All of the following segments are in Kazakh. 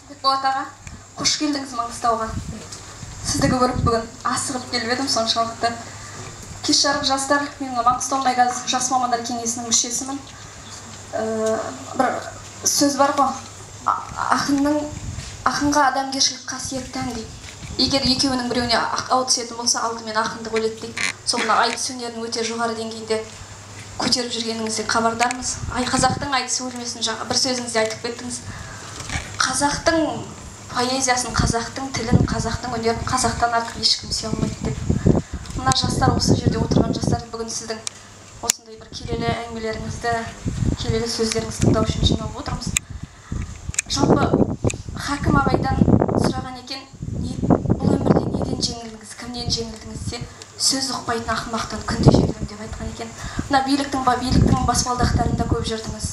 Бекболат аға, қош келдіңіз Маңғыстауға. Сізді көріп бүгін асығып келіп едім соншалықты. Кеш жарық жастар, мен Маңғыстаумайгаз жас мамандар кеңесінің мүшесімін. Бір сөз бар ғой, ақынға адамгершілік қасиет тән дейді. Егер екеуінің біреуіне ау түсетін болса, алдымен ақынды өледі дейді. Соңына айтыс өнерінің өте жоғары деңгейде көтеріп жүргеніңізден хабардармыз. Қазақтың айтыс өлмесін жаңа бір сөзіңізде айтып кеттіңіз. Қазақтың поэзиясын, қазақтың тілін, қазақтың өнерін қазақтан артық ешкім сүйе алмайды деп. Мына жастар, осы жерде отырған жастар бүгін сіздің осындай бір келелі әңгімелеріңізді, келелі сөздеріңізді тыңдау үшін жиналып отырмыз. Жалпы Хакім Абайдан сұраған екен, бұл өмірде неден жеңілдіңіз, кімнен жеңілдіңіз деп, сөз ұқпайтын ақымақтан күнде жеңілдім деп айтқан екен. Мына биліктің баспалдақтарында көп жүрдіңіз.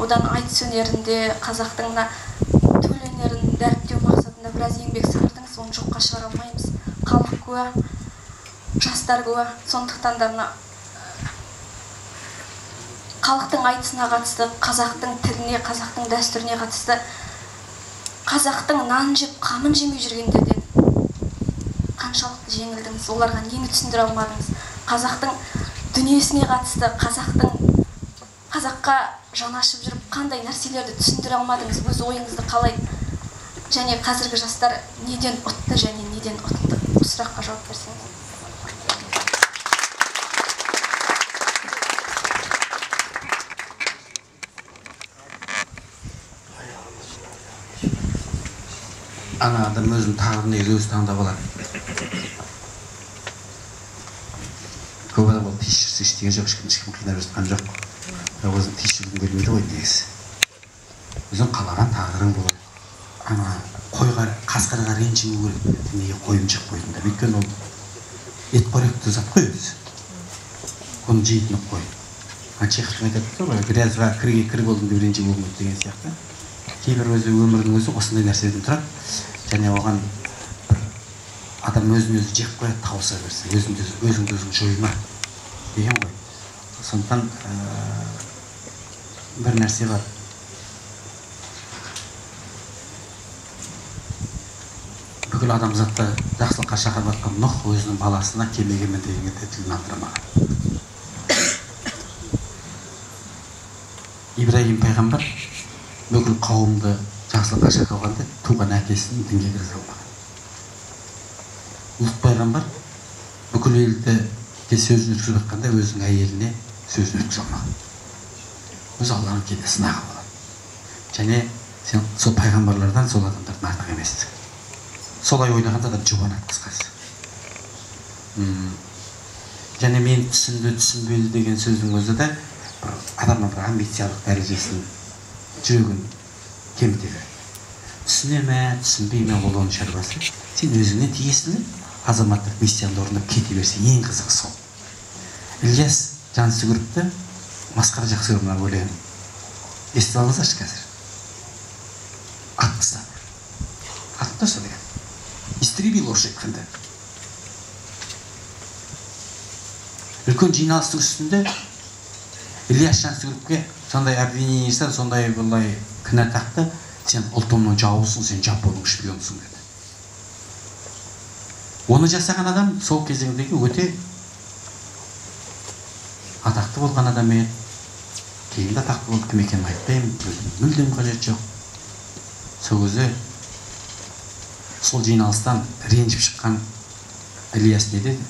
Одан айтыс өнерінде, қазақтың төл өнерін дәріптеу мақсатында біраз еңбек сіңірдіңіз, оны жоққа шығара алмаймыз. Халық куә, жастар куә. Сондықтан да мына халықтың айтысына қатысты, қазақтың тіліне, қазақтың дәстүріне қатысты, қазақтың нан жеп, қамын жемей жүргендерден қаншалықты жеңілдіңіз, оларға нені түсіндіре алмадыңыз? Қазақтың дүниесіне қатысты, қазаққа жанашып жүріп, қандай нәрселерді түсіндіре алмадыңыз? Өз ойыңызды қалай? Және қазіргі жастар неден ұтты және неден ұтты? Осы сұраққа жауап берсеңіз. Ана адам өзінің тағдырын өзі таңдап алады. Көп адам ол тиісшісі ештеңе жоқ, ешкім қинап жатқан жоқ. Бірақ өзінің тиісшілігін бермейді ғой негізі. Өзің қалаған тағдырың болады. Ана қойға, қасқырға ренжімеу керек. Неге қойын жеп қойдың да? Өйткені ол ет қоректі зат қой өзі. Оны жейтін қой. Чеховтың айтады ғой, грязьға кірге кір болдың деп ренжі болмайды деген сияқты. Кейбір өзі өмірдің өзі осындай нәрседен тұрады. Және оған бір адам өзін-өзі жеп қояды, тауыса берсе, өзіңді жойма деген ғой. Сондықтан бір нәрсе бар. Бүкіл адамзатты жақсылыққа шақырып жатқан Нұх өзінің баласына кемеге мін дегенге тілін алдырмаған. Ибраһим пайғамбар бүкіл қауымды жақсылыққа шақырғанда туған әкесін дінге кіргізе алмаған. Лұт пайғамбар бүкіл елді сөзін өткізіп жатқанда өзінің әйеліне сөзін өткізе алмаған. Өз Алланың кейде сынағы болады. Және сен сол пайғамбарлардан сол адамдардың артық емессің. Солай ойлағанда да жұбанады қысқасы. Және мен түсінді, түсінбеді деген сөздің өзі де адамның бір амбициялық дәрежесін, жүрегін кемітеді. Түсіне ме, түсінбей ме, ол оның шаруасы. Сен өзіңе тиесілі азаматтық миссияңды орындап кете берсең, ең қызығы сол. Ілияс Жансүгіровті масқара жақсы көріп мына өлеңін. Естіп алыңыздаршы қазір. Атты тастады деген. Истребил орысша айтқанда. Үлкен жиналыстың үстінде Ілияс Жансүгіровке сондай обвинение жасады, сондай бұлай кінә тақты. Сен ұлтымның жауысың, сен Жапонның шпионсың деді. Оны жасаған адам сол кезеңдегі өте атақты болған адам еді. Кейін де атақты болды, кім екенін айтпаймын, мүлдем қажет жоқ. Сол кезде сол жиналыстан ренжіп шыққан Ілияс не деді?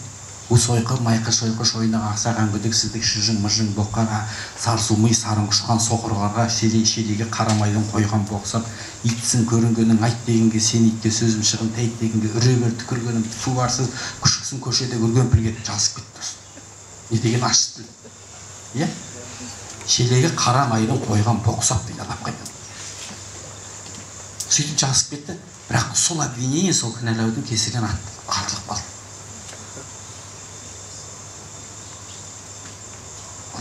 Усойқы, майқы, шойқы, шойнақ, ақсаған күдіксіздік, шыжың, мұжың, боққаға, сарсумый, сарын құшқан соқырғарға, шедеге қарамайдың қойған боқсап, итсің көрінгенің айт дегенге, сен итке сөзім шығын, тәйт дегенге, үребер түкіргенім, су барсыз, күшіксің көшеде көрген пілге жазып кетті. Не деген ашты. Шедеге қарамайдың қойған боқсап дейді алап қайтады. Сөйтіп жазып кетті, бірақ сол обвинение, сол кінәлаудың кесірінен артылып қалды.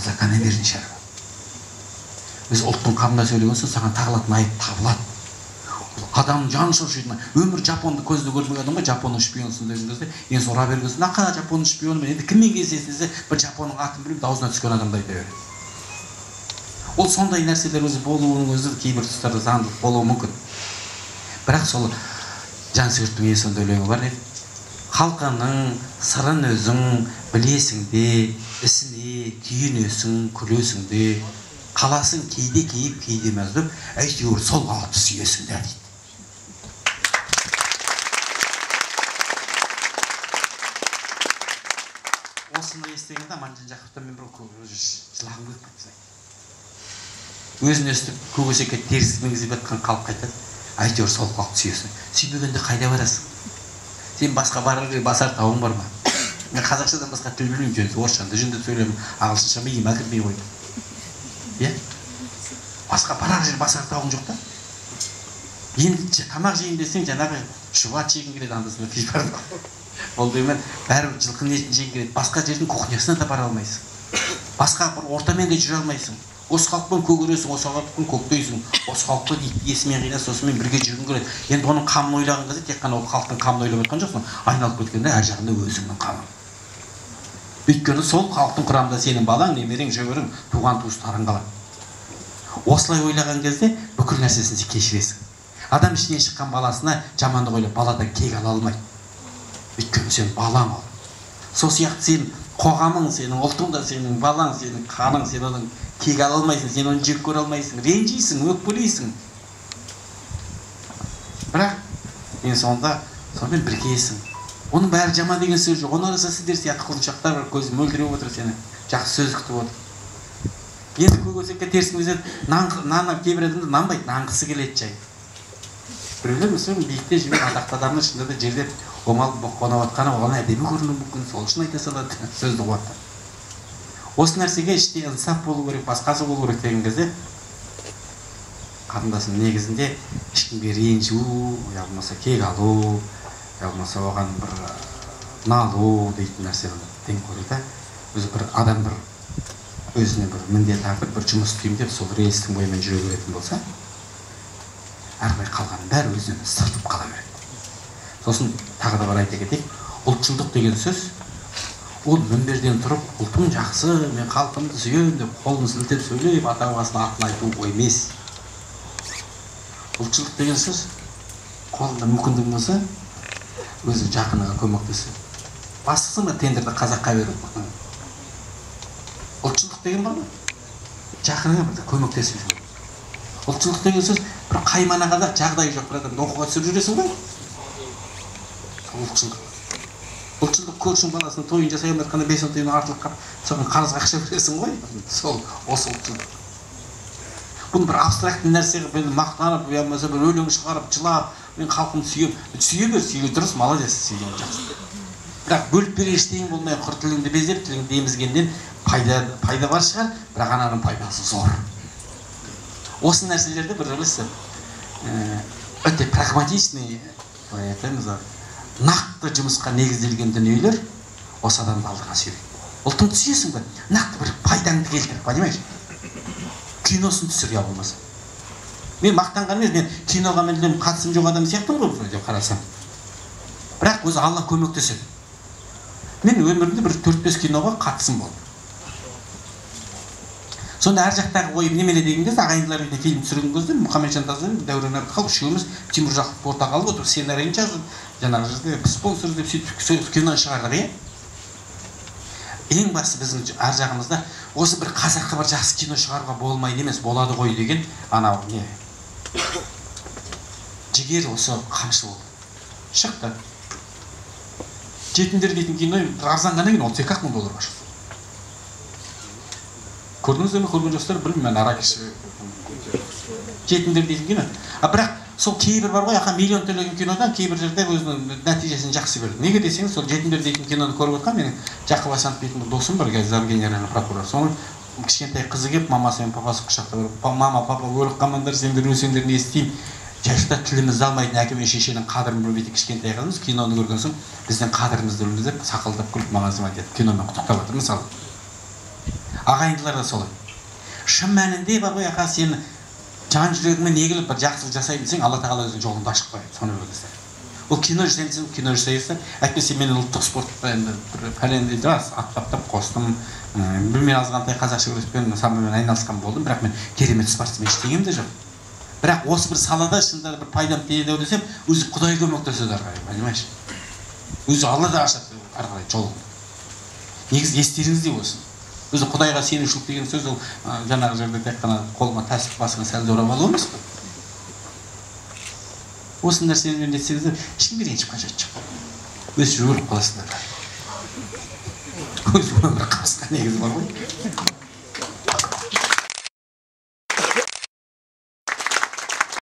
Закономерный шаруа. Біз ұлттың қамында сөйлеген соң саған тағылатын айып табылады. Адамның жаны шошитын. Өмір Жапонды көзді көрмеген адамға Жапонның шпионсың деген кезде, енді сұра бергенсің, нақа Жапонның шпионы мен енді кіммен кездессе бір Жапонның атын біліп даусына түскен адамдай да береді. Ол сондай нәрселер өзі болуының өзі кейбір тұстарда заңдылық болуы мүмкін. бірақ сол Жансүгіровтің ең сондай өлеңі бар еді. Халқының сырын өзің білесің де, ісіне күйінесің, күлесің де, қаласың кейде кейіп, кейде мәздіп, әйтеуір сол қалыпты сүйесің де дейді. Осыны естігенде Аманжан Жақыптан мен бір жылағым келіп кетті. Өзін өстіп көкөсекке теріс мінгізіп жатқан қалып қайтады. Әйтеуір сол қалыпты сүйесің. Сүймегенде қайда барасың? Сен басқа басар тауың бар ма? Мен қазақшадан басқа тіл білмеймін, жөнді орысшаны жөнді сөйлеймін, ағылшынша миыма кірмей қойды. Иә? Басқа барар жер басар тауың жоқ та? Енді тамақ жейін десең, жаңағы шұбат жегің келеді, андасында пеш бар. Ол деймін, бәрі жылқының етін жегің келеді, басқа жердің кухнясына да бара алмайсың. Басқа бір ортамен де жүре алмайсың. Осы халықпен көгересің, осы халықпен көктейсің, осы халықпен есімен қинас, осымен бірге жүргің келеді. Енді оның қамын ойлаған кезде тек қана ол халықтың қамын ойлап жатқан жоқсың, айналып кеткенде әр жағында өзіңнің қамың. Өйткені сол халықтың құрамында сенің балаң, немерең, шөберің, туған туыстарың қалады. Осылай ойлаған кезде бүкіл нәрсесін сен кешіресің. Адам ішінен шыққан баласына жамандық ойлап баладан кек ала алмайды. Өйткені сен балаң ол. Сол сияқты сен қоғамың, сенің ұлтың да сенің балаң, сенің қаның, сен оның кек ала алмайсың, сен оны жек көре алмайсың, ренжисің, өкпелейсің. Бірақ мен сонда сонымен біргесің. Оның бәрі жаман деген сөз жоқ. Оның арасында сіздер сияқты құлыншақтар бар, көзі мөлдіреп отыр, сені жақсы сөз күтіп отыр. Енді көкөсекке теріс мінгізеді, нан кейбір адамдар нанбайды, нанғысы келеді жай. Біреулер мысалы биікте жүрген атақты адамның шынында да жерде омал қонып жатқаны оған әдемі көрінуі мүмкін, сол үшін айта салады сөзді қуаттап. Осы нәрсеге іште инсаф болу керек, басқасы болу керек деген кезде қарындасым негізінде ешкімге ренжу, я болмаса кек алу, я болмаса оған бір налу дейтін нәрсені тең көреді. Өзі бір адам бір өзіне бір міндет артып бір жұмыс істеймін деп сол рейстің бойымен жүре беретін болса, әрбір қалғанын бәрі өзінен сыртып қала береді. Сосын тағы да бір айта кетейік, ұлтшылдық деген сөз ол мінберден тұрып, ұлтым жақсы, мен халқымды сүйемін деп қолын сілтеп сөйлеп, ата-бабасына атын айту емес. Ұлтшылдық деген сөз қолында мүмкіндік болса, өзі жақыныңа көмектесу. Бастысы ма тендерді қазаққа беру. Ұлтшылдық деген бар ма? Жақыныңа бір көмектесу. Ұлтшылдық деген сөз бір қайманағада жағдайы жоқ бір адамды оқуға түсіріп жүресің ғой. Ұлтшылдық. Ұлтшылдық көршің баласының тойын жасай алмай жатқанда 5-10 тиын артылып қалып, соған қарызға ақша бересің ғой. Сол осы ұлтшылдық. Бұны бір абстрактты нәрсеге мен мақтанып, я болмаса бір өлең шығарып, жылап, мен халқымды сүйе дұрыс, молодец, сүйген жақсы. Бірақ бөліп берер ештеңе болмай құр тіліңді безеп, тіліңді емізгеннен пайда бар шығар, бірақ ананың пайдасы зор. Осы нәрселерді бір білесіз, өте прагматичный, нақты жұмысқа негізделген дүниелер осы адамды алдыға сүйрейді. Ұлтыңды сүйесің бе? Нақты бір пайдаңды келтір, понимаешь? Киносын түсір, я болмаса. Мен мақтанған емес, мен киноға мен қатысым жоқ адам сияқтымын ғой деп қарасам. Бірақ өзі Алла көмектеседі. Мен өмірімде бір 4-5 киноға қатысым болды. Сонда әр жақтағы ойым немеле деген кезде ағайындылар үйінде фильм түсірген кезде Мұхамеджан Тазен, Дәурен Әбдіхалық үшеуміз Тимур Жақып ортаға алып отырып, сценарийін жазып, жаңағы жерде спонсор деп сөйтіп кино шығардық, иә? Ең басты біздің ар жағымызда осы бір қазаққа бір жақсы кино шығаруға болмайды емес, болады ғой деген анау не? Жігер осы қамшы болды. Шықты. Жетімдер дейтін кино арзанғаннан кейін $32,000 шықты. Көрдіңіздер ме, көрген жоқсыздар, білмеймін, мен Аракеш жетімдер дейтін кино. Бірақ сол кейбір бар ғой, ақа миллион төлеген кинодан кейбір жерде өзінің нәтижесін жақсы берді. Неге десеңіз, сол жетімдер дейтін киноны көріп отқан менің Жақып Асанов дейтін бір досым бар, зам генеральный прокурор. Соның кішкентай қызы келіп, мамасы мен папасы құшақтап беріп, мама, папа өліп қалмаңдар, сендер өлсеңдер не естимін. Жайшықта тілімізді алмайтын әке мен шешенің қадірін білмейтін кішкентай қызымыз киноны көрген соң біздің қадірімізді білмейді деп сақылдап күліп маған звонить етіп киномен құттықтап жатыр мысалы. Ағайындылар да солай. Шын мәнінде бар ғой, ақа сені жан жүрегіңмен егіліп бір жақсылық жасайын десең, Алла тағала өзінің жолыңды ашып қояды. Соны білесіздер. Ол кино жасайын десең, кино жасайсыздар. Әйтпесе мен ұлттық спортта енді бір пәленде рас аттап қостым. Білмей азғантай қазақша күреспен самбомен айналысқан болдым, бірақ мен керемет спортсмен ештеңем де жоқ. бірақ осы бір салада шынында бір пайдам тиеді десем, өзі Құдай көмектеседі ары қарай, понимаешь? Өзі Алла да ашады ары қарай жолын. Негізі естеріңізде болсын. Өзі Құдайға сенушілік деген сөз ол жаңағы жерде тек қана қолыма тәсбих басына сәлде орап алу емес қой. Осы нәрсемен нетсеңіздер, ешкімге ренжіп қажеті жоқ. Өзі өліп қаласыңдар. Өзі өмір қасқа негізі бар ғой.